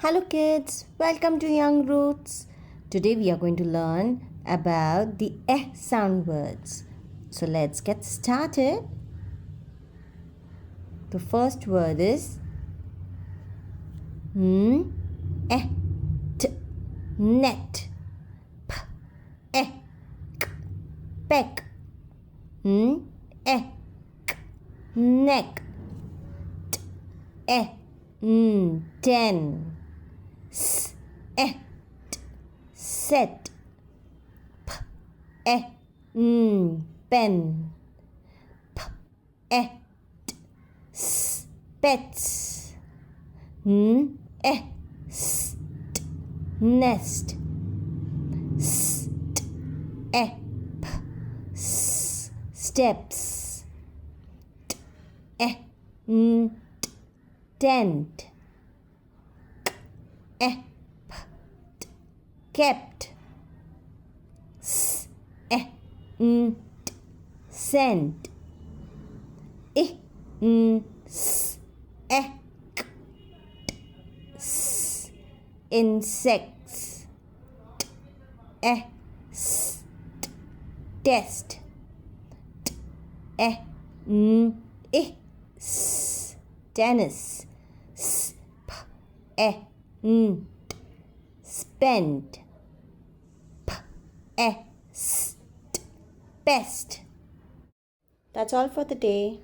Hello kids, welcome to Young Roots. Today we are going to learn about the sound words. So let's get started. The first word is net. Peck. Neck. Ten. Set. Pen. Pets. Nest. Steps. Tent. Kept. Sent. Insects. Test. Tennis. Spent. Pest. That's all for the day.